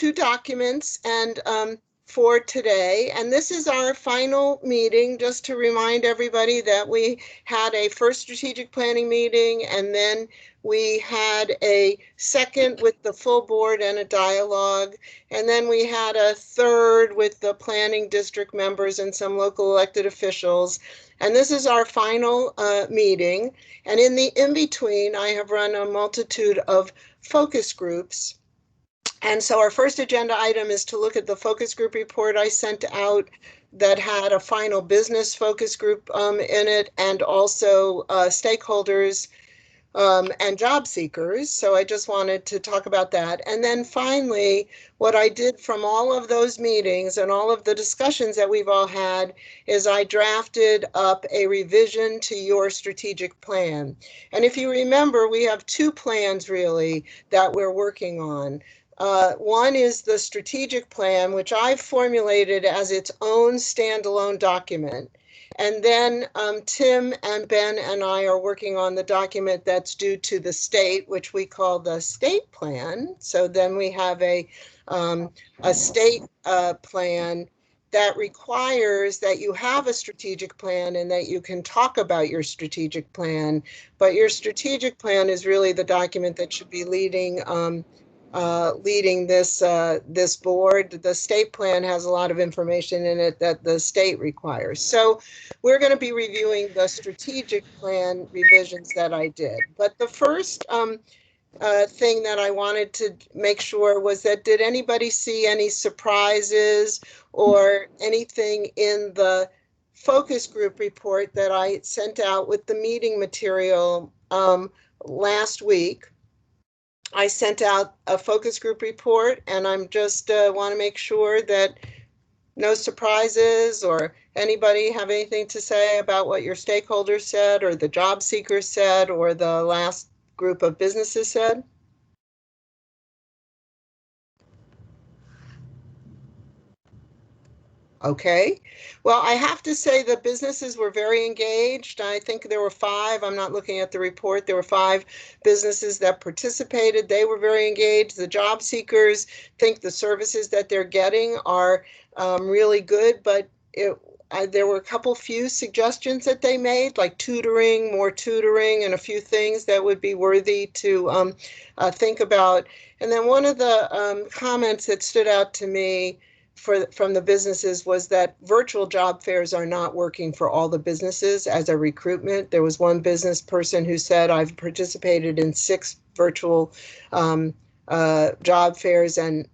two documents and for today, and this is our final meeting, just to remind everybody that we had a first strategic planning meeting, and then we had a second with the full board and a dialogue, and then we had a third with the planning district members and some local elected officials. And this is our final meeting. And in the in-between, I have run a multitude of focus groups. And so our first agenda item is to look at the focus group report I sent out that had a final business focus group in it, and also stakeholders and job seekers. So I just wanted to talk about that. And then finally, what I did from all of those meetings and all of the discussions that we've all had is I drafted up a revision to your strategic plan. And if you remember, we have two plans really that we're working on. One is the strategic plan, which I've formulated as its own standalone document. And then Tim and Ben and I are working on the document that's due to the state, which we call the state plan. So then we have a state plan that requires that you have a strategic plan and that you can talk about your strategic plan. But your strategic plan is really the document that should be leading this board. The state plan has a lot of information in it that the state requires. So we're going to be reviewing the strategic plan revisions that I did. But the first thing that I wanted to make sure was that, did anybody see any surprises or anything in the focus group report that I sent out with the meeting material last week? I sent out a focus group report, and I'm just want to make sure that no surprises, or anybody have anything to say about what your stakeholders said, or the job seekers said, or the last group of businesses said. Okay, well, I have to say the businesses were very engaged. I think there were 5, I'm not looking at the report, there were 5 businesses that participated. They were very engaged. The job seekers think the services that they're getting are really good, but there were a couple few suggestions that they made, like tutoring, more tutoring, and a few things that would be worthy to think about. And then one of the comments that stood out to me from the businesses was that virtual job fairs are not working for all the businesses as a recruitment. There was one business person who said, I've participated in 6 virtual job fairs, and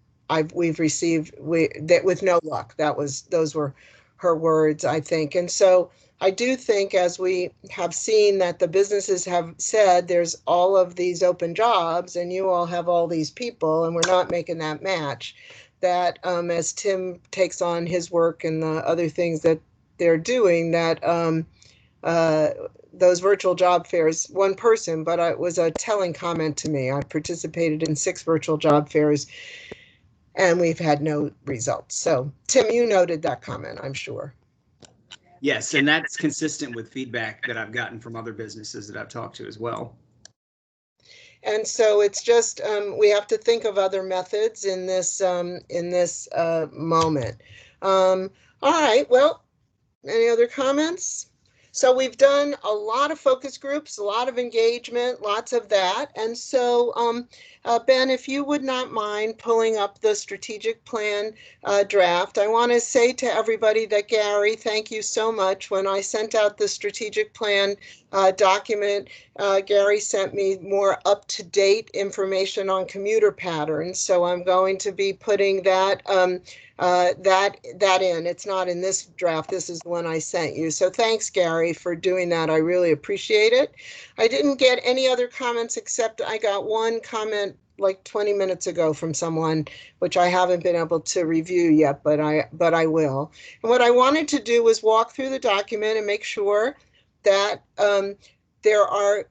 we've received that with no luck. Those were her words, I think. And so I do think, as we have seen, that the businesses have said there's all of these open jobs and you all have all these people and we're not making that match, that as Tim takes on his work and the other things that they're doing, that those virtual job fairs, one person, but it was a telling comment to me. I participated in 6 virtual job fairs and we've had no results. So Tim, you noted that comment, I'm sure. Yes, and that's consistent with feedback that I've gotten from other businesses that I've talked to as well. And so it's just, we have to think of other methods in this moment. All right, well, any other comments? So we've done a lot of focus groups, a lot of engagement, lots of that. And so, Ben, if you would not mind pulling up the strategic plan draft, I want to say to everybody that Gary, thank you so much. When I sent out the strategic plan document, Gary sent me more up-to-date information on commuter patterns. So I'm going to be putting that that in. It's not in this draft. This is the one I sent you. So thanks, Gary, for doing that. I really appreciate it. I didn't get any other comments, except I got one comment like 20 minutes ago from someone, which I haven't been able to review yet, but I will. And what I wanted to do was walk through the document and make sure that there are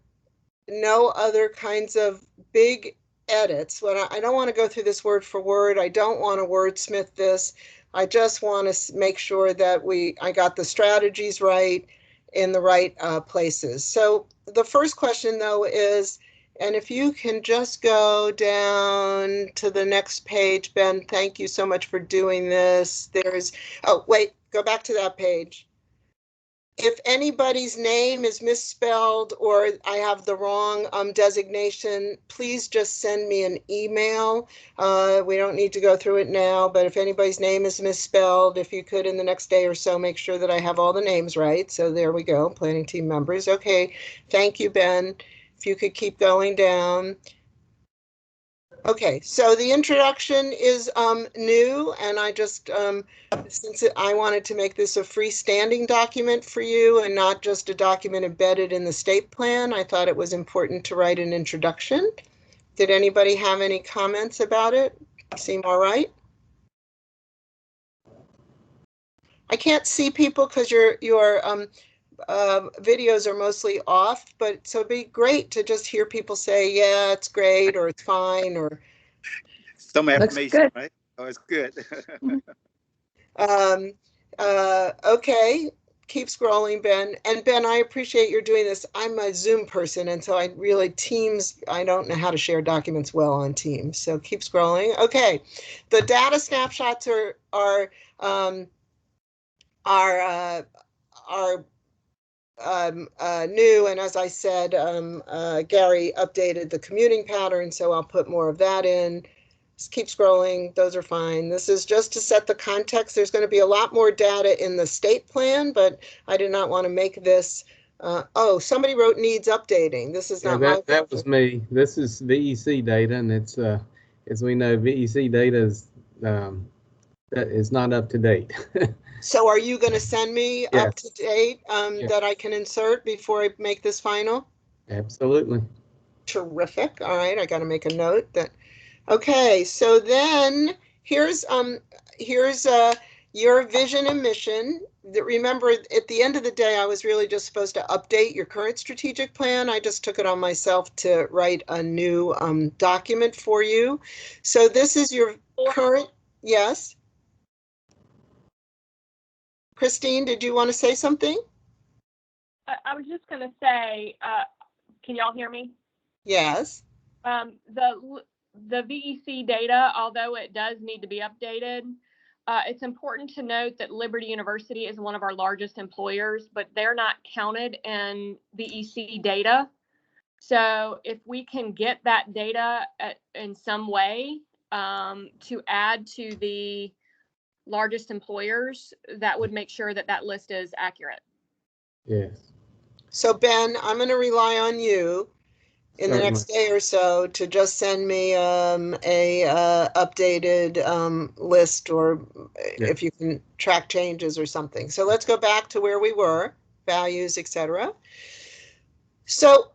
no other kinds of big edits. I don't want to go through this word for word. I don't want to wordsmith this. I just want to make sure that I got the strategies right in the right places. So the first question, though, is And if you can just go down to the next page, Ben, thank you so much for doing this. Oh, wait, go back to that page. If anybody's name is misspelled or I have the wrong designation, please just send me an email. We don't need to go through it now, but if anybody's name is misspelled, if you could in the next day or so, make sure that I have all the names right. So there we go, planning team members. Okay, thank you, Ben. If you could keep going down. Okay, so the introduction is new, and I just, since I wanted to make this a freestanding document for you and not just a document embedded in the state plan, I thought it was important to write an introduction. Did anybody have any comments about it? Seem all right? I can't see people because your videos are mostly off, but so it'd be great to just hear people say, yeah, it's great, or it's fine, or some affirmation, right? Oh, it's good. Okay, keep scrolling, Ben. And Ben, I appreciate you're doing this. I'm a Zoom person, and so I really, Teams, I don't know how to share documents well on Teams. So keep scrolling. Okay, the data snapshots are new, and as I said, Gary updated the commuting pattern, so I'll put more of that in. Just keep scrolling. Those are fine. This is just to set the context. There's going to be a lot more data in the state plan, but I did not want to make this. Oh, somebody wrote needs updating. This is not my. That was me. This is VEC data, and it's as we know, VEC data is not up to date. So are you going to send me Yes. up to date Yes. that I can insert before I make this final? Absolutely. Terrific. All right, I got to make a note that. Okay, so then here's your vision and mission. Remember, at the end of the day, I was really just supposed to update your current strategic plan. I just took it on myself to write a new document for you. So this is your current, yes? Christine, did you want to say something? I was just going to say, can y'all hear me? Yes. The VEC data, although it does need to be updated, it's important to note that Liberty University is one of our largest employers, but they're not counted in VEC data. So if we can get that data in some way to add to the largest employers, that would make sure that that list is accurate. Yes. So Ben, I'm going to rely on you in the next day or so to just send me a updated list, or if you can track changes or something. So let's go back to where we were, values, etc. So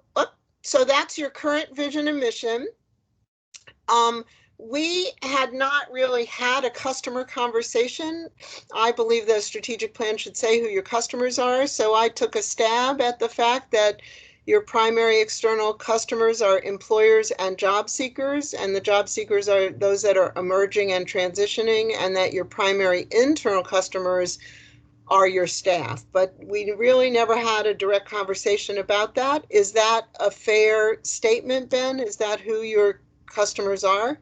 that's your current vision and mission. We had not really had a customer conversation. I believe the strategic plan should say who your customers are. So I took a stab at the fact that your primary external customers are employers and job seekers, and the job seekers are those that are emerging and transitioning, and that your primary internal customers are your staff. But we really never had a direct conversation about that. Is that a fair statement, Ben? Is that who your customers are?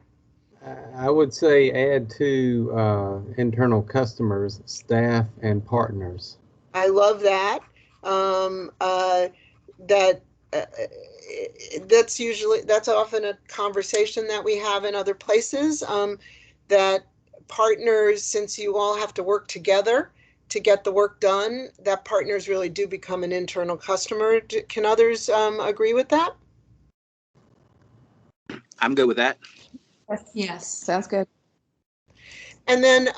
I would say add to internal customers, staff, and partners. I love that. That's often a conversation that we have in other places, that partners, since you all have to work together to get the work done, that partners really do become an internal customer. Can others agree with that? I'm good with that. Yes, sounds good. And then,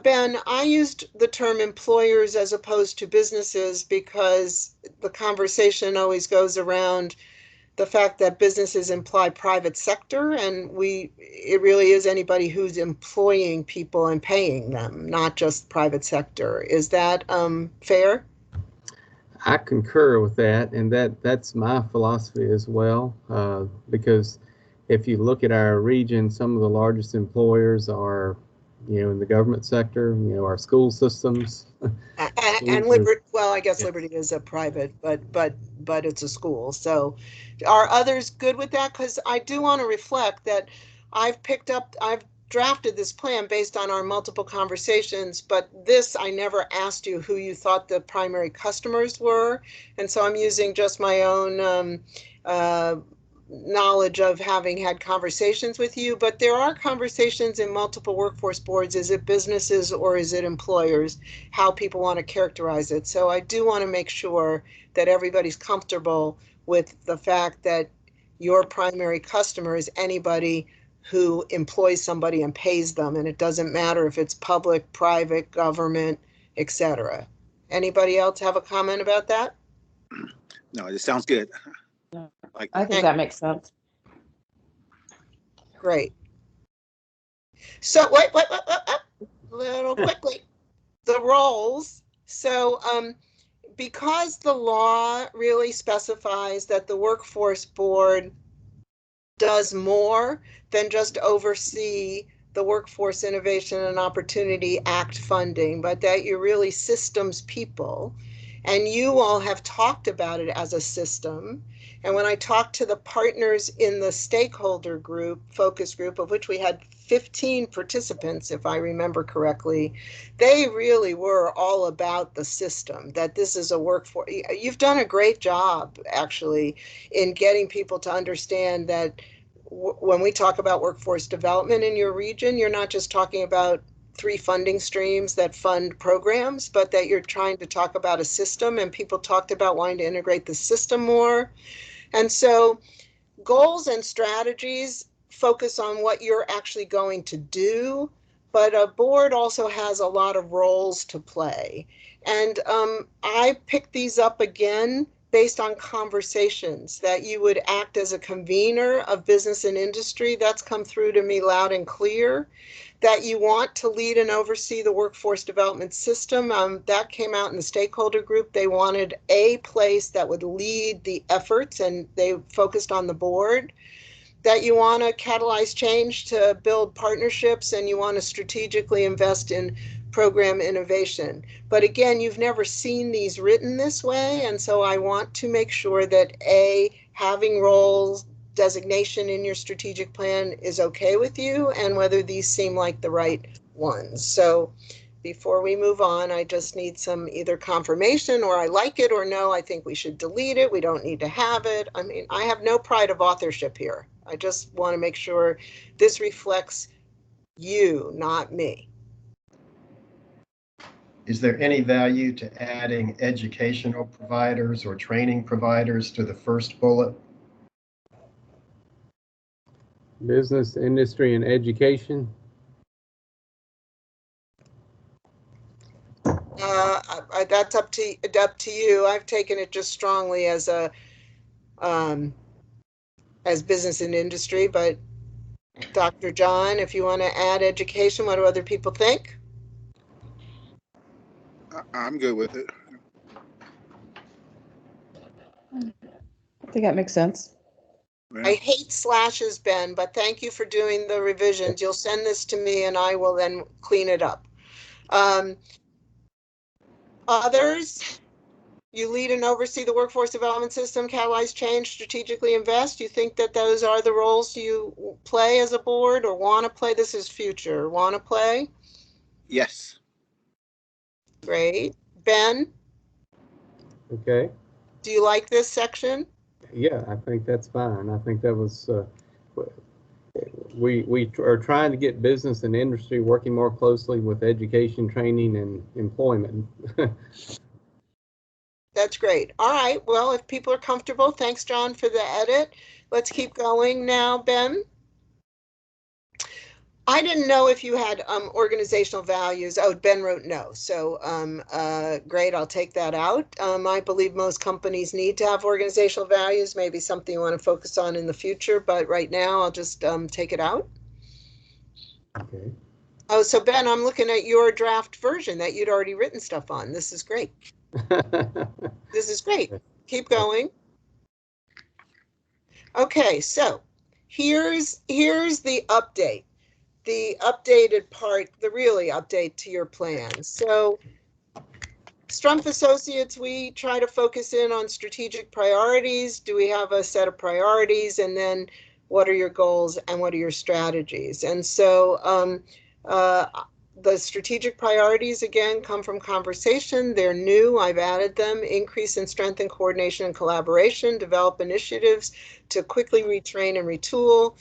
Ben, I used the term employers as opposed to businesses because the conversation always goes around the fact that businesses imply private sector, and it really is anybody who's employing people and paying them, not just private sector. Is that fair? I concur with that, and that's my philosophy as well, because if you look at our region, some of the largest employers are in the government sector, our school systems. And Liberty, well, I guess Liberty is a private, but it's a school. So are others good with that? Because I do want to reflect that I've drafted this plan based on our multiple conversations, but this, I never asked you who you thought the primary customers were. And so I'm using just my own knowledge of having had conversations with you, but there are conversations in multiple workforce boards. Is it businesses or is it employers? How people want to characterize it. So I do want to make sure that everybody's comfortable with the fact that your primary customer is anybody who employs somebody and pays them, and it doesn't matter if it's public, private, government, etc. Anybody else have a comment about that? No, it sounds good. I think that makes sense. Great. So wait, a little quickly. The roles. So because the law really specifies that the workforce board does more than just oversee the Workforce Innovation and Opportunity Act funding, but that you're really systems people. And you all have talked about it as a system. And when I talked to the partners in the stakeholder group, focus group, of which we had 15 participants, if I remember correctly, they really were all about the system, that this is a workforce. You've done a great job, actually, in getting people to understand that when we talk about workforce development in your region, you're not just talking about 3 funding streams that fund programs, but that you're trying to talk about a system, and people talked about wanting to integrate the system more. And so goals and strategies focus on what you're actually going to do, but a board also has a lot of roles to play. And I picked these up again based on conversations, that you would act as a convener of business and industry. That's come through to me loud and clear. That you want to lead and oversee the workforce development system. That came out in the stakeholder group. They wanted a place that would lead the efforts, and they focused on the board. That you want to catalyze change to build partnerships, and you want to strategically invest in program innovation. But again, you've never seen these written this way, and so I want to make sure that having roles designation in your strategic plan is okay with you, and whether these seem like the right ones. So before we move on, I just need some either confirmation or I like it, or no, I think we should delete it. We don't need to have it. I mean, I have no pride of authorship here. I just want to make sure this reflects you, not me. Is there any value to adding educational providers or training providers to the first bullet? Business, industry, and education. That's up to you. I've taken it just strongly as a as business and industry, but Dr. John, if you want to add education, what do other people think? I'm good with it. I think that makes sense. Yeah. I hate slashes, Ben, but thank you for doing the revisions. You'll send this to me and I will then clean it up. Others, you lead and oversee the workforce development system, catalyze change, strategically invest. You think that those are the roles you play as a board or want to play? This is future. Want to play? Yes. Great. Ben, Okay. do you like this section? Yeah, I think that's fine. I think that was, we are trying to get business and industry working more closely with education, training, and employment. That's great. All right. Well, if people are comfortable, thanks, John, for the edit. Let's keep going now, Ben. I didn't know if you had organizational values. Oh, Ben wrote no. So great, I'll take that out. I believe most companies need to have organizational values, maybe something you want to focus on in the future, but right now I'll just take it out. Okay. Oh, so Ben, I'm looking at your draft version that you'd already written stuff on. This is great. This is great. Keep going. Okay, so here's the update. the updated part, the really update to your plan. So Strumpf Associates, we try to focus in on strategic priorities. Do we have a set of priorities? And then what are your goals and what are your strategies? And so the strategic priorities, again, come from conversation. They're new. I've added them. Increase in strength and coordination and collaboration. Develop initiatives to quickly retrain and retool.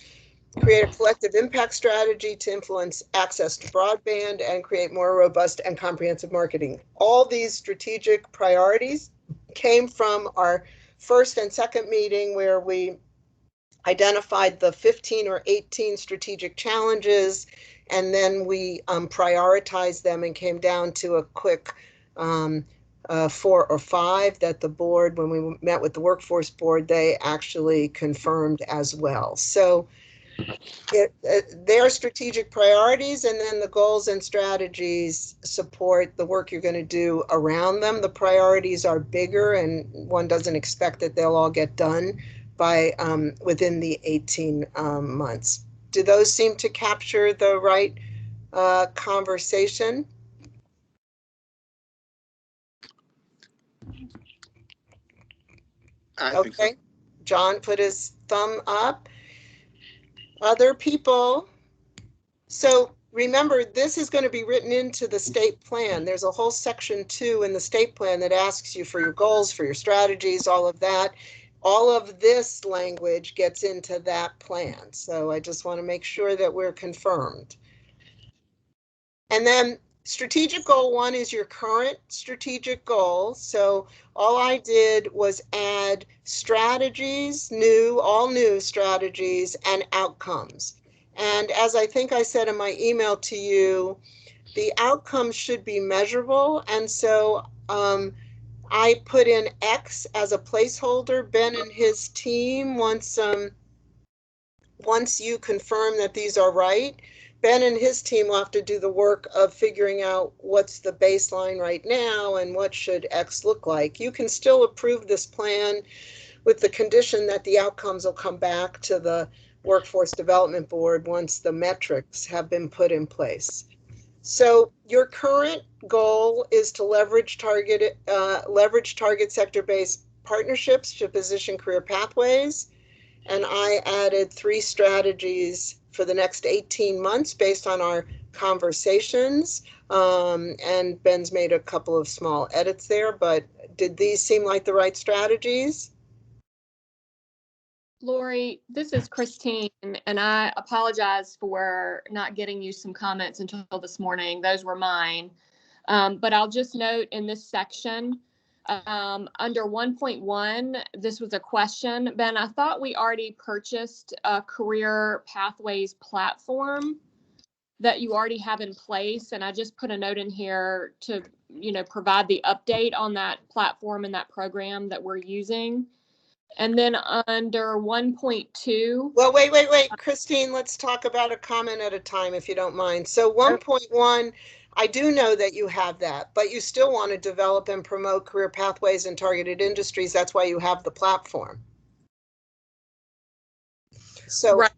Create a collective impact strategy to influence access to broadband and create more robust and comprehensive marketing. All these strategic priorities came from our first and second meeting where we identified the 15 or 18 strategic challenges, and then we prioritized them and came down to a quick 4 or 5 that the board, when we met with the workforce board, they actually confirmed as well. So their strategic priorities, and then the goals and strategies support the work you're going to do around them. The priorities are bigger, and one doesn't expect that they'll all get done by within the 18 months. Do those seem to capture the right conversation? I think so. Okay. John put his thumb up. Other people. So remember, this is going to be written into the state plan. There's a whole section 2 in the state plan that asks you for your goals, for your strategies, all of that. All of this language gets into that plan. So I just want to make sure that we're confirmed. And then strategic goal 1 is your current strategic goal. So all I did was add strategies, all new strategies and outcomes. And as I think I said in my email to you, the outcomes should be measurable. And so I put in X as a placeholder. Ben and his team, once you confirm that these are right, Ben and his team will have to do the work of figuring out what's the baseline right now and what should X look like. You can still approve this plan with the condition that the outcomes will come back to the Workforce Development Board once the metrics have been put in place. So your current goal is to leverage target sector-based partnerships to position career pathways. And I added 3 strategies for the next 18 months based on our conversations. And Ben's made a couple of small edits there, but did these seem like the right strategies? Lori, this is Christine, and I apologize for not getting you some comments until this morning. Those were mine. But I'll just note in this section, under 1.1, this was a question. Ben, I thought we already purchased a career pathways platform that you already have in place. And I just put a note in here to, provide the update on that platform and that program that we're using. And then under 1.2. Well, wait, Christine, let's talk about a comment at a time, if you don't mind. So 1.1, I do know that you have that, but you still want to develop and promote career pathways in targeted industries. That's why you have the platform. So right.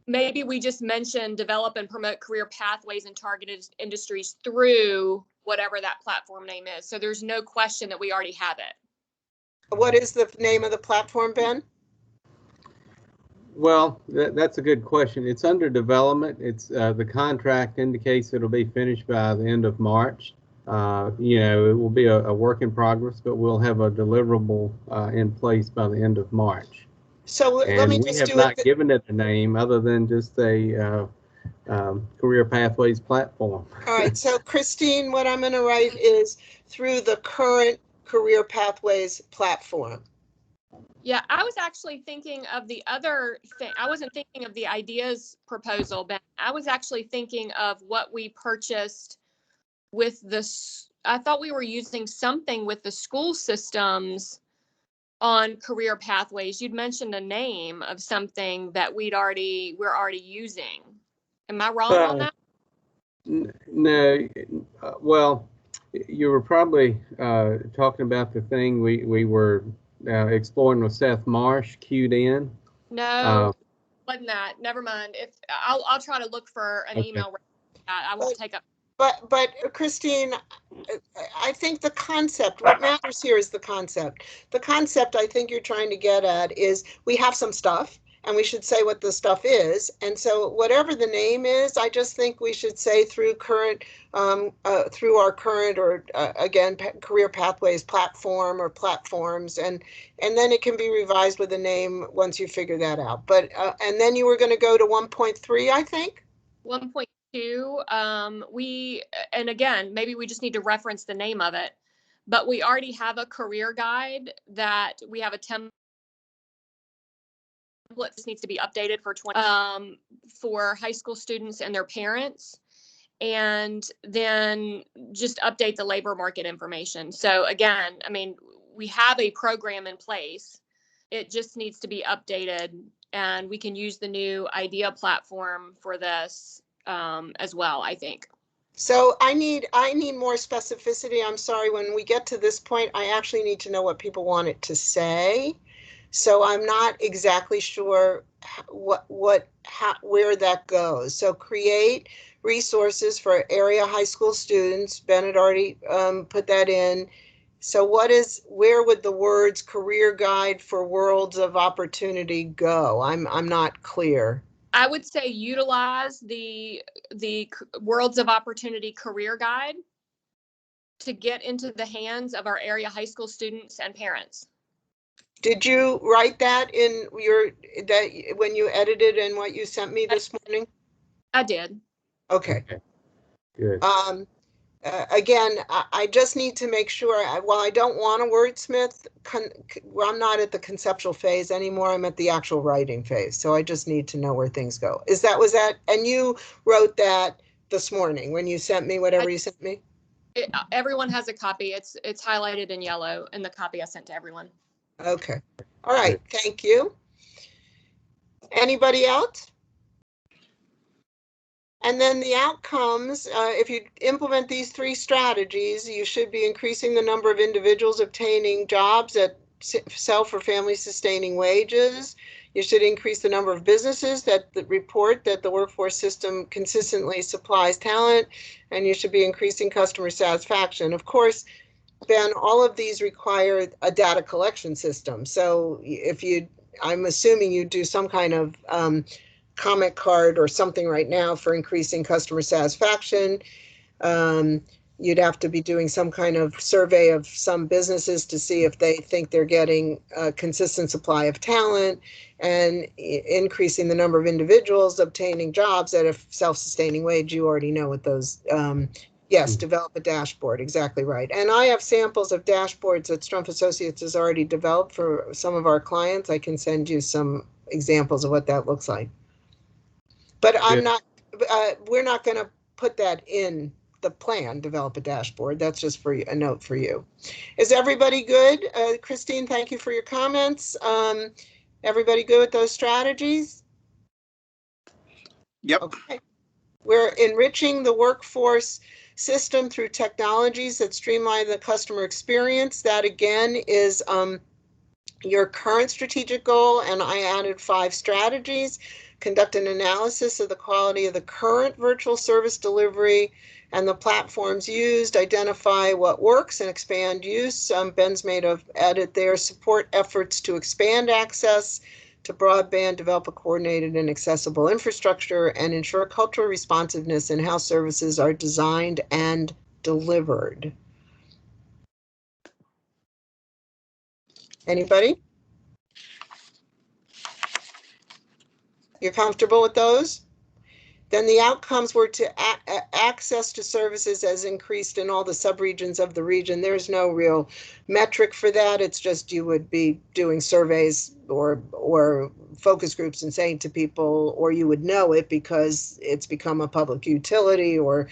Maybe we just mentioned develop and promote career pathways in targeted industries through whatever that platform name is. So there's no question that we already have it. What is the name of the platform, Ben? Well, that's a good question. It's under development. It's the contract indicates it'll be finished by the end of March. It will be a work in progress, but we'll have a deliverable in place by the end of March. So let me just do it. We have not given it a name other than just a career pathways platform. All right. So Christine, what I'm going to write is through the current career pathways platform. Yeah, I was actually thinking of the other thing. I wasn't thinking of the ideas proposal, Ben. I was actually thinking of what we purchased with this. I thought we were using something with the school systems on career pathways. You'd mentioned a name of something that we're already using. Am I wrong on that? No. Well, you were probably talking about the thing we were exploring with Seth Marsh, queued in. No. wasn't that. Never mind. If I'll try to look for an Okay. email. I won't take up. But Christine, I think the concept, what matters here is the concept. The concept I think you're trying to get at is we have some stuff and we should say what the stuff is. And so whatever the name is, I just think we should say through our current or again, career pathways platform or platforms. And then it can be revised with a name once you figure that out. But, and then you were going to go to 1.3, I think? 1.2, and again, maybe we just need to reference the name of it, but we already have a career guide that we have a template. This needs to be updated for high school students and their parents, and then just update the labor market information. So again, I mean, we have a program in place. It just needs to be updated, and we can use the new IDEA platform for this as well, I think. So I need more specificity. I'm sorry, when we get to this point, I actually need to know what people want it to say. So I'm not exactly sure where that goes. So create resources for area high school students. Bennett already put that in. So where would the words career guide for worlds of opportunity go? I'm not clear. I would say utilize the Worlds of Opportunity career guide to get into the hands of our area high school students and parents. Did you write that in when you edited and what you sent me this morning? I did. Okay. Good. Again, I just need to make sure, while I don't want a wordsmith, I'm not at the conceptual phase anymore. I'm at the actual writing phase. So I just need to know where things go. Was that, and you wrote that this morning when you sent me whatever you sent me? Everyone has a copy. It's highlighted in yellow in the copy I sent to everyone. Okay. All right. Thank you. Anybody else? And then the outcomes, if you implement these 3 strategies, you should be increasing the number of individuals obtaining jobs at self or family sustaining wages. You should increase the number of businesses that report that the workforce system consistently supplies talent, and you should be increasing customer satisfaction. Of course, Ben, all of these require a data collection system. So I'm assuming you do some kind of comment card or something right now for increasing customer satisfaction. You'd have to be doing some kind of survey of some businesses to see if they think they're getting a consistent supply of talent, and increasing the number of individuals obtaining jobs at a self-sustaining wage. You already know what those, yes, develop a dashboard, exactly right. And I have samples of dashboards that Strumpf Associates has already developed for some of our clients. I can send you some examples of what that looks like. But we're not going to put that in the plan, develop a dashboard. That's just for a note for you. Is everybody good? Christine, thank you for your comments. Everybody good with those strategies? Yep. Okay. We're enriching the workforce system through technologies that streamline the customer experience. That again is your current strategic goal, and I added 5 strategies. Conduct an analysis of the quality of the current virtual service delivery and the platforms used, identify what works and expand use. Ben's made an edit there. Support efforts to expand access to broadband, develop a coordinated and accessible infrastructure, and ensure cultural responsiveness in how services are designed and delivered. Anybody? You're comfortable with those? Then the outcomes were to access to services as increased in all the subregions of the region. There's no real metric for that. It's just you would be doing surveys or focus groups and saying to people, or you would know it because it's become a public utility, or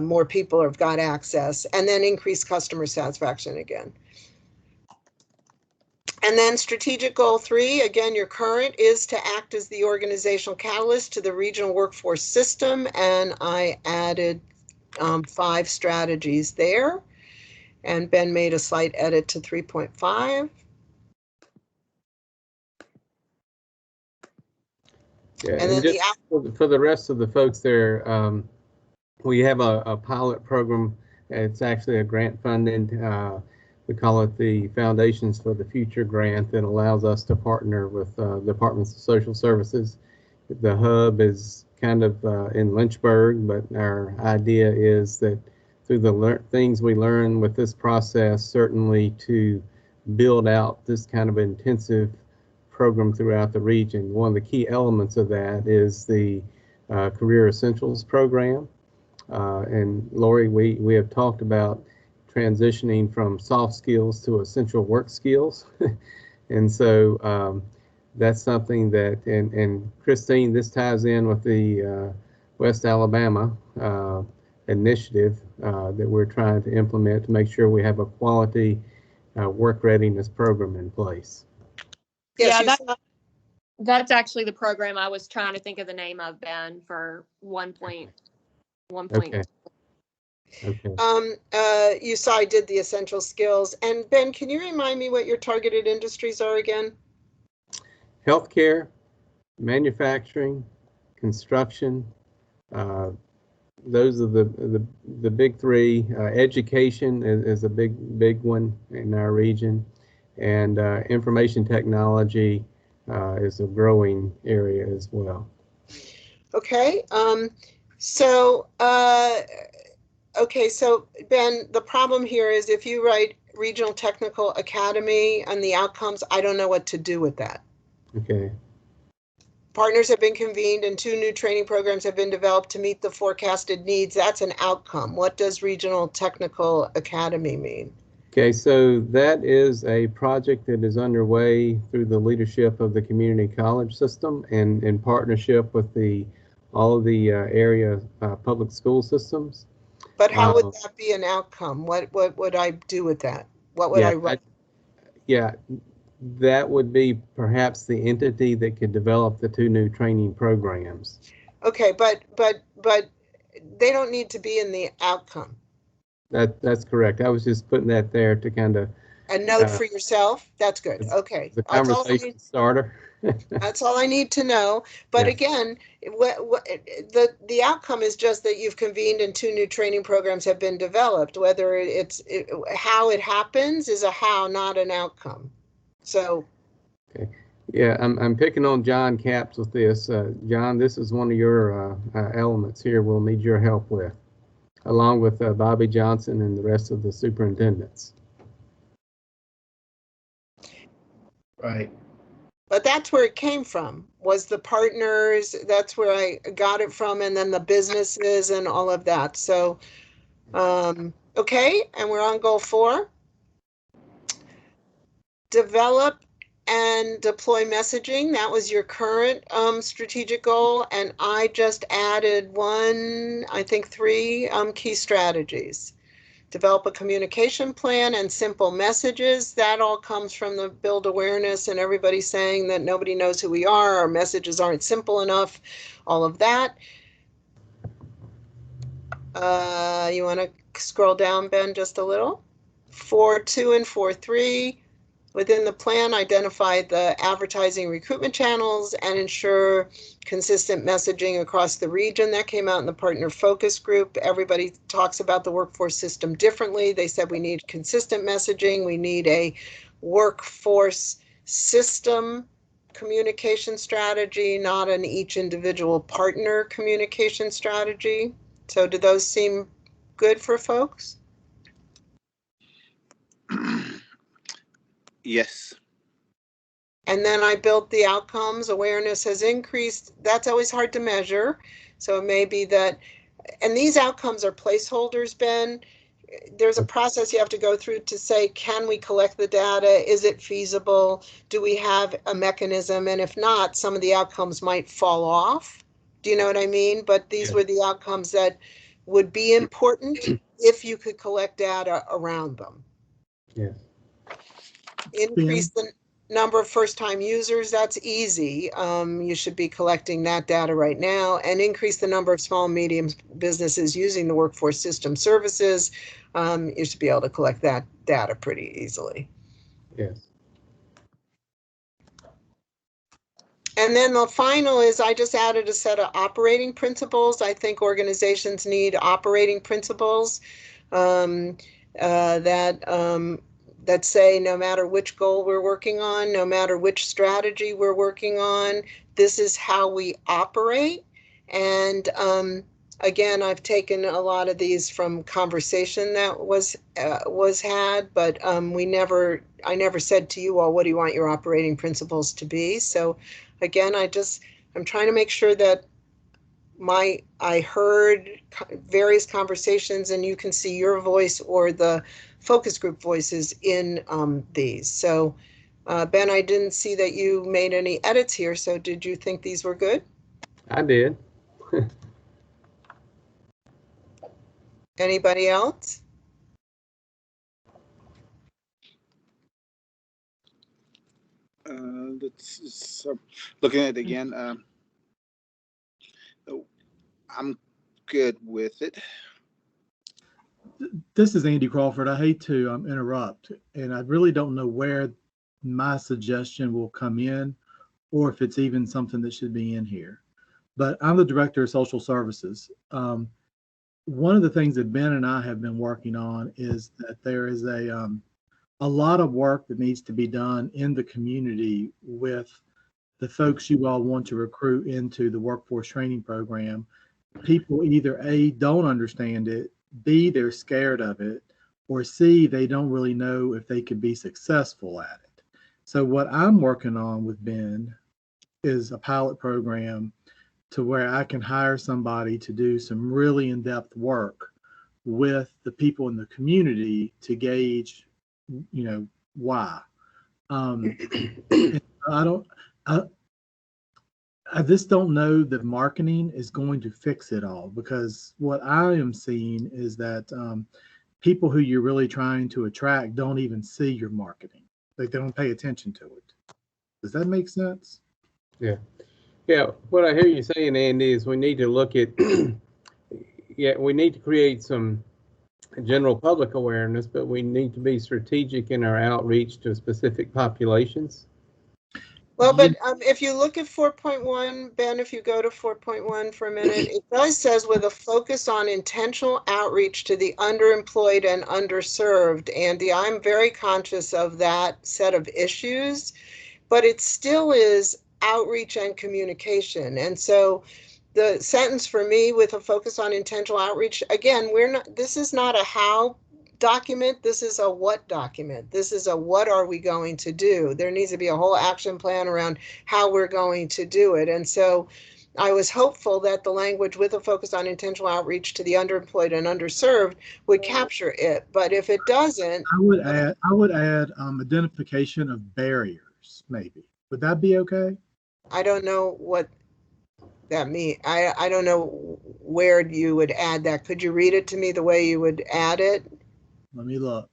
more people have got access, and then increase customer satisfaction again. And then strategic goal 3, again, your current is to act as the organizational catalyst to the regional workforce system. And I added 5 strategies there. And Ben made a slight edit to 3.5. Yeah, And then just the app, for the rest of the folks there, we have a pilot program. It's actually a grant funded. We call it the Foundations for the Future grant that allows us to partner with departments of social services. The hub is kind of in Lynchburg, but our idea is that through the things we learn with this process, certainly to build out this kind of intensive program throughout the region. One of the key elements of that is the Career Essentials program. And Lori, we have talked about transitioning from soft skills to essential work skills. And so that's something that, and Christine, this ties in with the West Alabama initiative that we're trying to implement to make sure we have a quality work readiness program in place. yes, Yeah, that's actually the program I was trying to think of the name of, Ben, for 1.1. Okay. Okay. you saw I did the essential skills. And Ben, can you remind me what your targeted industries are again? Healthcare, manufacturing, construction. Those are the big three. Education is a big one in our region, and information technology is a growing area as well. Okay. Okay, so Ben, the problem here is if you write Regional Technical Academy and the outcomes, I don't know what to do with that. Okay. Partners have been convened and 2 new training programs have been developed to meet the forecasted needs. That's an outcome. What does Regional Technical Academy mean? Okay, so that is a project that is underway through the leadership of the community college system and in partnership with all of the area public school systems. But how would that be an outcome? What would I do with that? What would I write? That would be perhaps the entity that could develop the 2 new training programs. Okay, but they don't need to be in the outcome. That's correct. I was just putting that there to kind of a note for yourself. That's good. Okay, the conversation starter. That's all I need to know. But yes. Again, the outcome is just that you've convened and 2 new training programs have been developed. Whether how it happens is a how, not an outcome. So. Okay. Yeah, I'm picking on John Capps with this. John, this is one of your elements here we'll need your help with, along with Bobby Johnson and the rest of the superintendents. Right. But that's where it came from, was the partners. That's where I got it from, and then the businesses and all of that. So, okay, and we're on goal 4. Develop and deploy messaging. That was your current strategic goal, and I just added 3 key strategies. Develop a communication plan and simple messages. That all comes from the build awareness and everybody saying that nobody knows who we are, our messages aren't simple enough, all of that. You want to scroll down, Ben, just a little? 4.2 and 4.3. Within the plan, identify the advertising recruitment channels and ensure consistent messaging across the region. That came out in the partner focus group. Everybody talks about the workforce system differently. They said we need consistent messaging. We need a workforce system communication strategy, not an each individual partner communication strategy. So do those seem good for folks? Yes. And then I built the outcomes. Awareness has increased. That's always hard to measure. So it may be that, and these outcomes are placeholders, Ben. There's a process you have to go through to say, can we collect the data? Is it feasible? Do we have a mechanism? And if not, some of the outcomes might fall off. Do you know what I mean? But these were the outcomes that would be important if you could collect data around them. Yes. Increase the number of first-time users. That's easy. You should be collecting that data right now. And increase the number of small and medium businesses using the workforce system services. You should be able to collect that data pretty easily. Yes. And then the final is I just added a set of operating principles. I think organizations need operating principles that say no matter which goal we're working on, no matter which strategy we're working on, this is how we operate. And again, I've taken a lot of these from conversation that was had, but I never said to you all, what do you want your operating principles to be? So again, I'm trying to make sure that I heard various conversations and you can see your voice or the focus group voices in these. So Ben, I didn't see that you made any edits here. So did you think these were good? I did. Anybody else? Looking at it again, I'm good with it. This is Andy Crawford. I hate to interrupt, and I really don't know where my suggestion will come in or if it's even something that should be in here. But I'm the director of social services. One of the things that Ben and I have been working on is that there is a lot of work that needs to be done in the community with the folks you all want to recruit into the workforce training program. People either A, don't understand it, B, they're scared of it, or C, they don't really know if they could be successful at it. So what I'm working on with Ben is a pilot program to where I can hire somebody to do some really in-depth work with the people in the community to gauge, why. I just don't know that marketing is going to fix it all, because what I am seeing is that people who you're really trying to attract don't even see your marketing. Like, they don't pay attention to it. Does that make sense? Yeah. Yeah, what I hear you saying, Andy, is we need to look at, we need to create some general public awareness, but we need to be strategic in our outreach to specific populations. Well, but if you look at 4.1, Ben, if you go to 4.1 for a minute, it does says with a focus on intentional outreach to the underemployed and underserved. Andy, I'm very conscious of that set of issues, but it still is outreach and communication. And so the sentence for me with a focus on intentional outreach, again, this is not a how document, this is a what document. This is a what are we going to do? There needs to be a whole action plan around how we're going to do it. And so I was hopeful that the language with a focus on intentional outreach to the underemployed and underserved would capture it. But if it doesn't, I would add identification of barriers, maybe. Would that be okay? I don't know what that means. I don't know where you would add that. Could you read it to me the way you would add it? Let me look.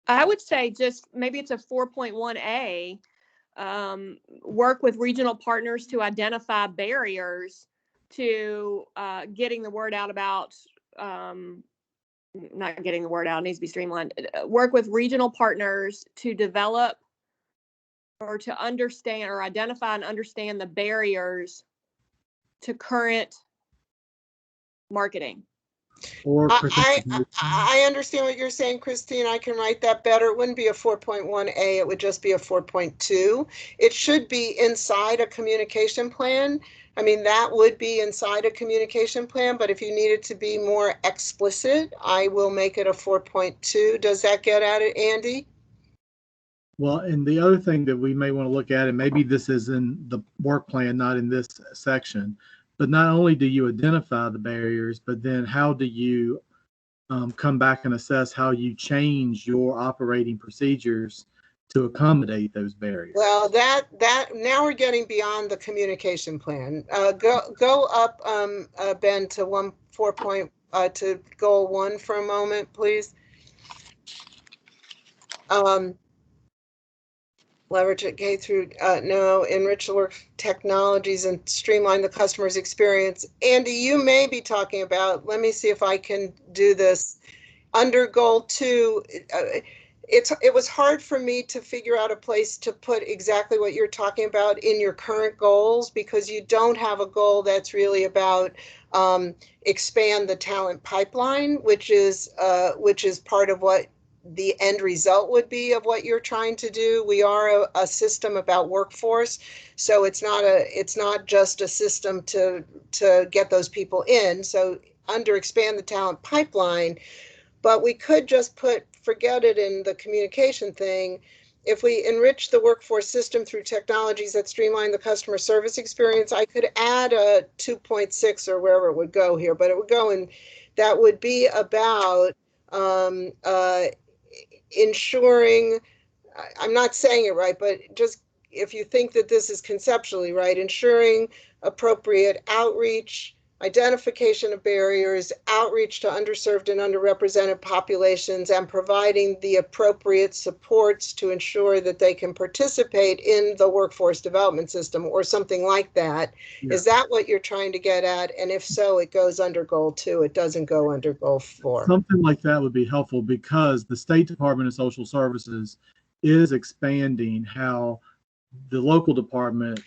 I would say just maybe it's a 4.1A, work with regional partners to identify barriers to getting the word out about, not getting the word out, it needs to be streamlined. Work with regional partners to develop or to understand or identify and understand the barriers to current marketing. Or I understand what you're saying, Christine. I can write that better. It wouldn't be a 4.1A, it would just be a 4.2. It should be inside a communication plan. I mean, that would be inside a communication plan, but if you need it to be more explicit, I will make it a 4.2. Does that get at it, Andy? Well, and the other thing that we may want to look at, and maybe this is in the work plan, not in this section, but not only do you identify the barriers, but then how do you come back and assess how you change your operating procedures to accommodate those barriers? Well, that now we're getting beyond the communication plan. Go up, Ben, to to goal 1 for a moment, please. Leverage it K through enrich the work technologies and streamline the customer's experience. Andy, you may be talking about, let me see if I can do this. Under goal 2, it was hard for me to figure out a place to put exactly what you're talking about in your current goals, because you don't have a goal that's really about expand the talent pipeline, which is part of what the end result would be of what you're trying to do. We are a system about workforce, so it's not just a system to get those people in. So under expand the talent pipeline, but we could just forget it in the communication thing. If we enrich the workforce system through technologies that streamline the customer service experience, I could add a 2.6 or wherever it would go here, but it would go in, that would be about ensuring, I'm not saying it right, but just if you think that this is conceptually right, ensuring appropriate outreach, identification of barriers, outreach to underserved and underrepresented populations, and providing the appropriate supports to ensure that they can participate in the workforce development system or something like that. Yeah. Is that what you're trying to get at? And if so, it goes under goal 2. It doesn't go under goal 4. Something like that would be helpful, because the State Department of Social Services is expanding how the local department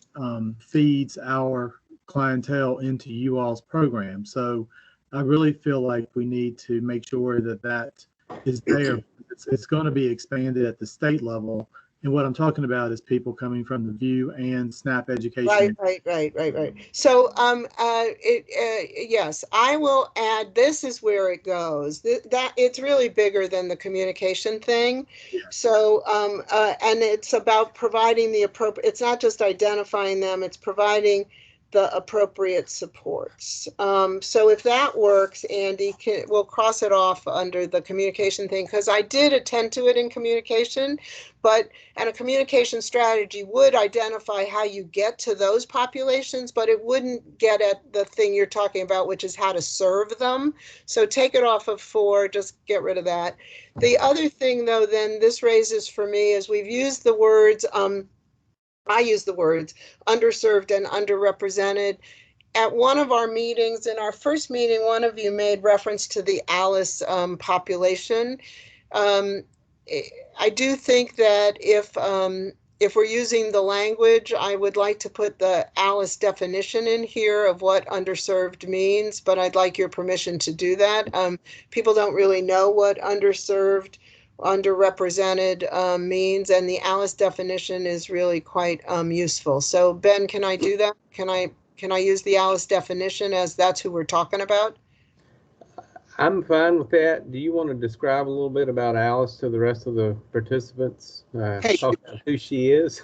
feeds our clientele into you all's program. So I really feel like we need to make sure that that is there. It's going to be expanded at the state level. And what I'm talking about is people coming from the VIEW and SNAP education. Right. So, yes, I will add, this is where it goes. That it's really bigger than the communication thing. Yeah. So, and it's about providing the appropriate, it's not just identifying them, it's providing the appropriate supports. So if that works, Andy, we'll cross it off under the communication thing, because I did attend to it in communication, and a communication strategy would identify how you get to those populations, but it wouldn't get at the thing you're talking about, which is how to serve them. So take it off of 4, just get rid of that. The other thing, though, then this raises for me is we've used the words, I use the words underserved and underrepresented. At one of our meetings, in our first meeting, one of you made reference to the ALICE population. I do think that if we're using the language, I would like to put the ALICE definition in here of what underserved means, but I'd like your permission to do that. People don't really know what underserved, underrepresented means, and the ALICE definition is really quite useful. So Ben, can I do that? Can I use the ALICE definition as that's who we're talking about? I'm fine with that. Do you want to describe a little bit about Alice to the rest of the participants? Hey. Talk about who she is.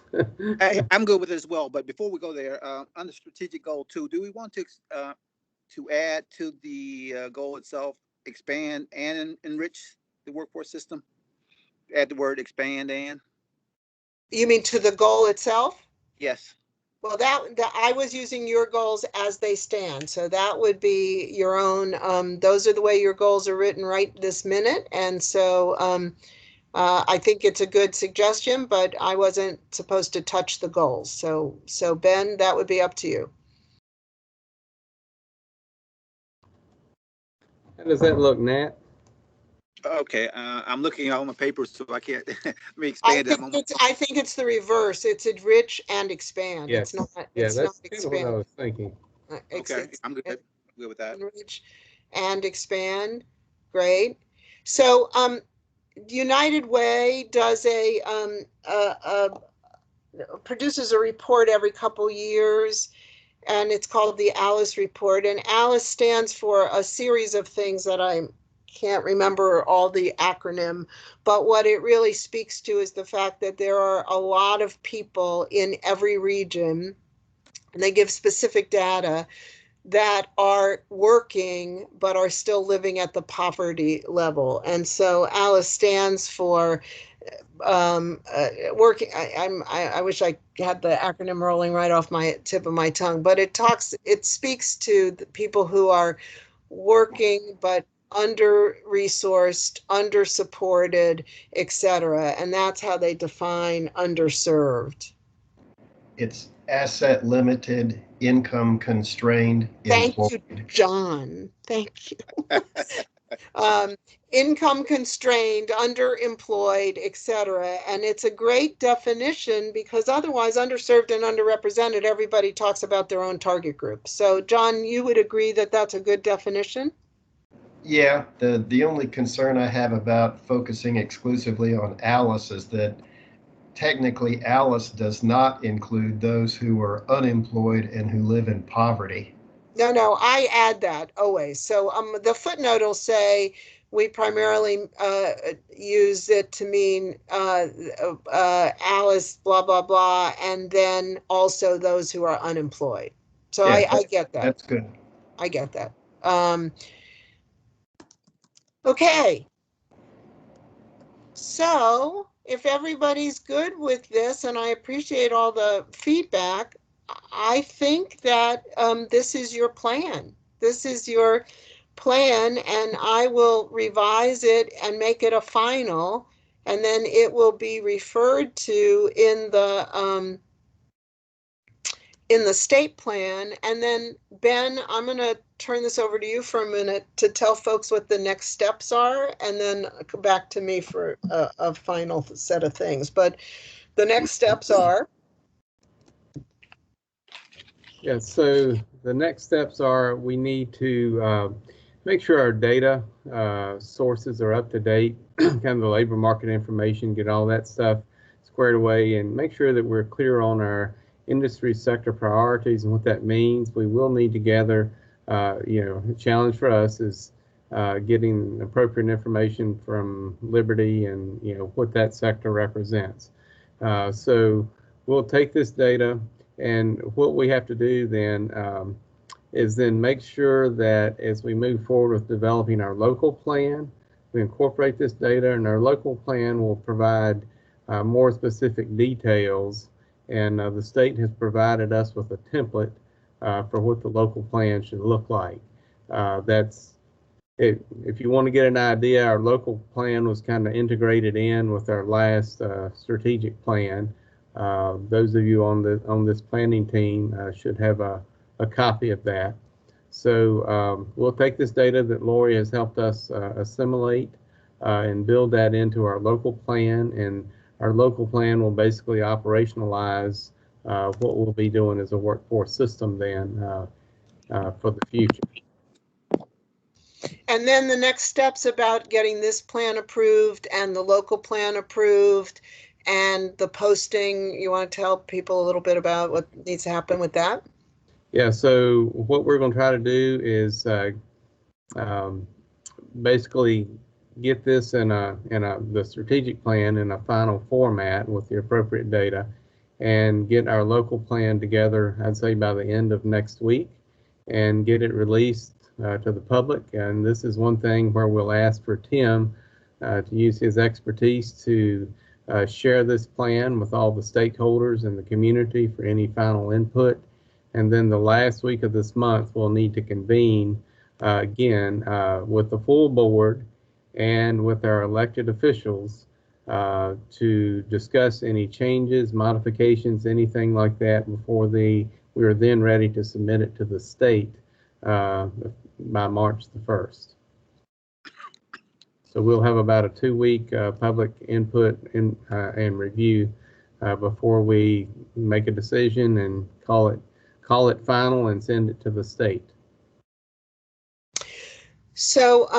I'm good with it as well, but before we go there, under strategic goal 2, do we want to add to the goal itself, expand and enrich the workforce system? Add the word expand and? You mean to the goal itself? Yes. Well, that I was using your goals as they stand. So that would be your own, those are the way your goals are written right this minute. And so I think it's a good suggestion, but I wasn't supposed to touch the goals. So Ben, that would be up to you. How does that look, Nat? Okay, I'm looking at all my papers, so I can't. Let me expand that moment. I think it's the reverse. It's enrich and expand. Yes. It's not. Yeah, It's that's not kind of expand. what I was thinking. Okay, I'm good with that. Enrich and expand. Great. So United Way does produces a report every couple years, and it's called the ALICE report. And ALICE stands for a series of things that I can't remember all the acronym, but what it really speaks to is the fact that there are a lot of people in every region, and they give specific data, that are working but are still living at the poverty level. And so ALICE stands for working. I wish I had the acronym rolling right off my tip of my tongue, but it speaks to the people who are working but under-resourced, under-supported, etc. And that's how they define underserved. It's asset limited, income constrained. Thank you, John. Thank you. income constrained, underemployed, et cetera. And it's a great definition because otherwise underserved and underrepresented, everybody talks about their own target group. So John, you would agree that that's a good definition? Yeah, the only concern I have about focusing exclusively on ALICE is that technically ALICE does not include those who are unemployed and who live in poverty. No, I add that always. So the footnote will say we primarily use it to mean ALICE, blah, blah, blah, and then also those who are unemployed. So Yeah, I get that. That's good. I get that. Okay. So if everybody's good with this, and I appreciate all the feedback, I think that this is your plan. This is your plan, and I will revise it and make it a final, and then it will be referred to in the state plan. And then Ben, I'm going to turn this over to you for a minute to tell folks what the next steps are, and then come back to me for a final set of things. But the next steps are. Yeah, so the next steps are we need to make sure our data sources are up to date, kind of the labor market information, get all that stuff squared away, and make sure that we're clear on our industry sector priorities and what that means. We will need to gather, the challenge for us is getting appropriate information from Liberty and, what that sector represents. So we'll take this data, and what we have to do then is then make sure that as we move forward with developing our local plan, we incorporate this data, and our local plan will provide more specific details. And the state has provided us with a template for what the local plan should look like. That's it. If you want to get an idea, our local plan was kind of integrated in with our last strategic plan. Those of you on this planning team should have a copy of that. So we'll take this data that Lori has helped us assimilate and build that into our local plan, and our local plan will basically operationalize what we'll be doing as a workforce system then for the future. And then the next steps about getting this plan approved and the local plan approved and the posting, you want to tell people a little bit about what needs to happen with that? Yeah, so what we're going to try to do is basically get this in the strategic plan in a final format with the appropriate data, and get our local plan together, I'd say by the end of next week, and get it released to the public. And this is one thing where we'll ask for Tim to use his expertise to share this plan with all the stakeholders in the community for any final input. And then the last week of this month, we'll need to convene again with the full board and with our elected officials to discuss any changes, modifications, anything like that before we are then ready to submit it to the state by March the 1st. So we'll have about a 2-week public input and review before we make a decision and call it final and send it to the state. So,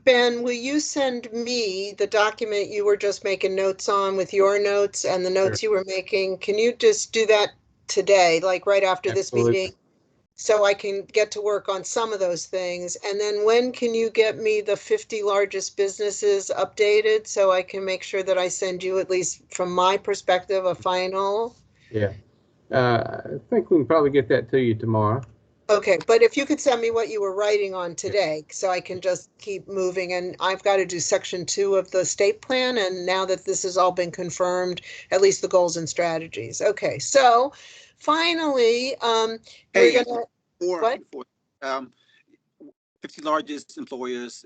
Ben, will you send me the document you were just making notes on with your notes and the notes you were making? Can you just do that today, like right after this meeting? So I can get to work on some of those things. And then when can you get me the 50 largest businesses updated so I can make sure that I send you, at least from my perspective, a final? Yeah, I think we can probably get that to you tomorrow. Okay, but if you could send me what you were writing on today, so I can just keep moving. And I've got to do section 2 of the state plan. And now that this has all been confirmed, at least the goals and strategies. Okay, so finally, we're gonna, what? 50 largest employers.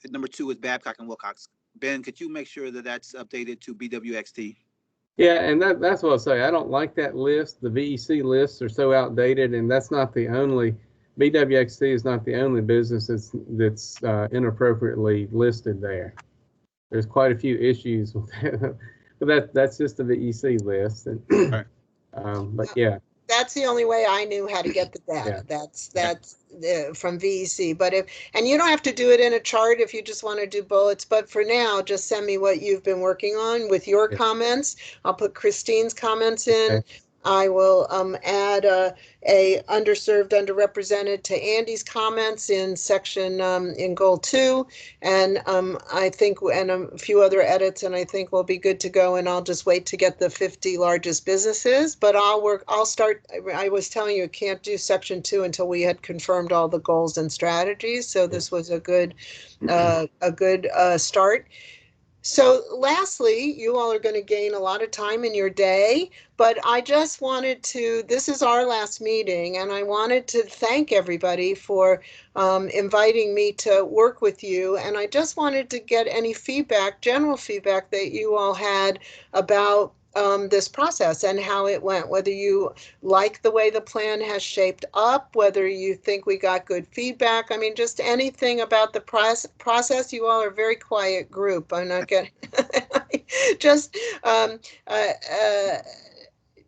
Number 2 is Babcock and Wilcox. Ben, could you make sure that that's updated to BWXT? Yeah, and that's what I'll say. I don't like that list. The VEC lists are so outdated, and that's not the only BWXT is not the only business that's inappropriately listed there. There's quite a few issues with that, but that's just the VEC list. And, Right. but yeah. That's the only way I knew how to get the data. Yeah. That's from VEC. But and you don't have to do it in a chart if you just want to do bullets. But for now, just send me what you've been working on with your comments. I'll put Christine's comments in. Okay. I will add a underserved, underrepresented to Andy's comments in section in goal 2, and I think and a few other edits, and I think we'll be good to go. And I'll just wait to get the 50 largest businesses. But I'll start. I was telling you, can't do section 2 until we had confirmed all the goals and strategies. So this was a good start. So lastly, you all are going to gain a lot of time in your day, but I just wanted to, this is our last meeting, and I wanted to thank everybody for inviting me to work with you. And I just wanted to get any feedback, general feedback that you all had about this process and how it went, whether you like the way the plan has shaped up, whether you think we got good feedback. I mean, just anything about the process. You all are a very quiet group. I'm not getting just,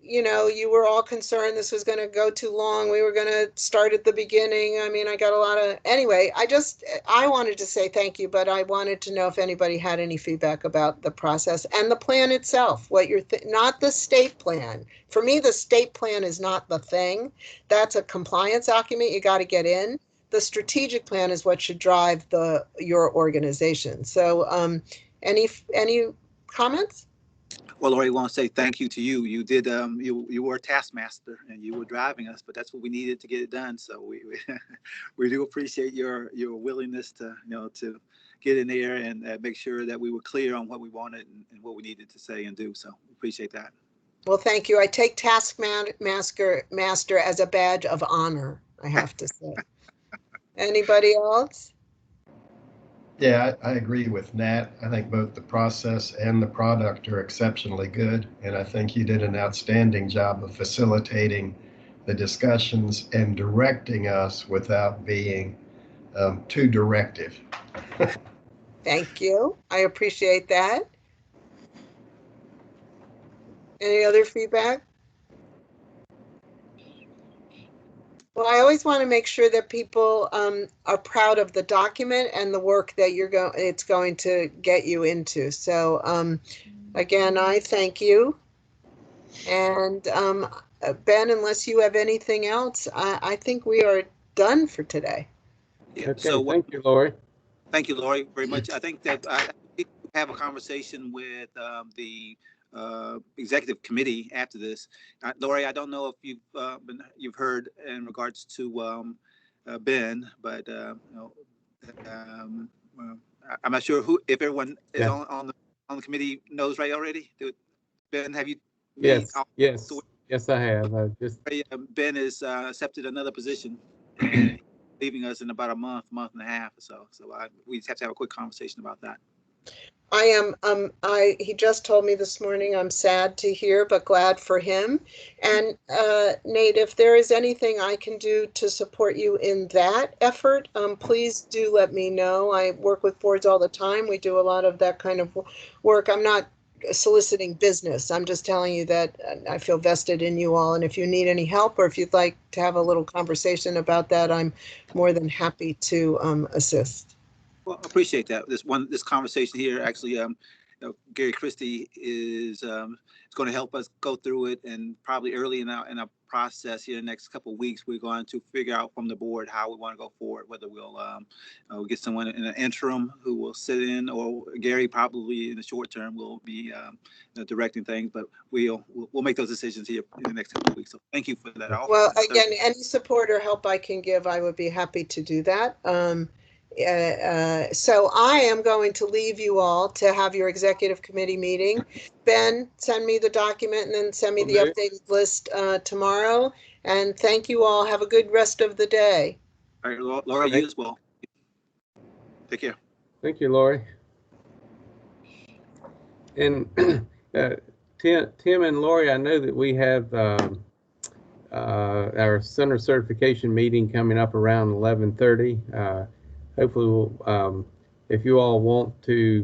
you know, you were all concerned this was going to go too long. We were going to start at the beginning. I mean, I got a lot of, anyway, I wanted to say thank you, but I wanted to know if anybody had any feedback about the process and the plan itself, what you're, not the state plan. For me, the state plan is not the thing. That's a compliance document you got to get in. The strategic plan is what should drive your organization. So any comments? Well, Lori, I want to say thank you to you. You did, you were a taskmaster and you were driving us, but that's what we needed to get it done. So we do appreciate your willingness to, to get in there and make sure that we were clear on what we wanted and what we needed to say and do. So we appreciate that. Well, thank you. I take taskmaster as a badge of honor, I have to say. Anybody else? Yeah, I agree with Nat. I think both the process and the product are exceptionally good. And I think you did an outstanding job of facilitating the discussions and directing us without being too directive. Thank you. I appreciate that. Any other feedback? Well, I always want to make sure that people are proud of the document and the work that it's going to get you into. So again, I thank you. And Ben, unless you have anything else, I think we are done for today. Yeah. Okay, So thank you, Lori. Thank you, Lori, very much. I think that I have a conversation with the executive committee after this. Lori, I don't know if you've heard in regards to Ben, but I'm not sure if everyone is on the committee knows right already. Ben, have you? Yes, yes, I have. Ben has accepted another position, leaving us in about a month and a half or so. So we just have to have a quick conversation about that. I am, he just told me this morning, I'm sad to hear, but glad for him. And Nate, if there is anything I can do to support you in that effort, please do let me know. I work with boards all the time. We do a lot of that kind of work. I'm not soliciting business. I'm just telling you that I feel vested in you all. And if you need any help or if you'd like to have a little conversation about that, I'm more than happy to assist. Well, I appreciate that. This conversation here, actually, Gary Christie is going to help us go through it, and probably early in our process here in the next couple of weeks, we're going to figure out from the board how we want to go forward. Whether we'll get someone in an interim who will sit in, or Gary probably in the short term will be directing things. But we'll make those decisions here in the next couple of weeks. So thank you for that. Well, again, any support or help I can give, I would be happy to do that. So I am going to leave you all to have your executive committee meeting. Ben, send me the document and then send me the updated list tomorrow. And thank you all. Have a good rest of the day. All right, Laura, you as well. Take care. Thank you, Lori. And Tim and Lori, I know that we have our center certification meeting coming up around 11:30. Hopefully, we'll, if you all want to,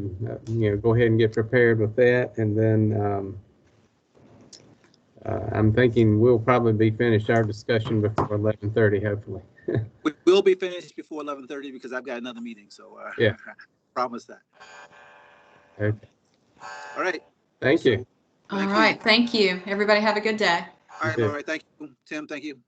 go ahead and get prepared with that, and then I'm thinking we'll probably be finished our discussion before 11:30, hopefully. We will be finished before 11:30 because I've got another meeting, so Yeah. promise that. Okay. All right. Thank you. All right. Thank you. Everybody have a good day. All right, You too. all right. Thank you, Tim. Thank you.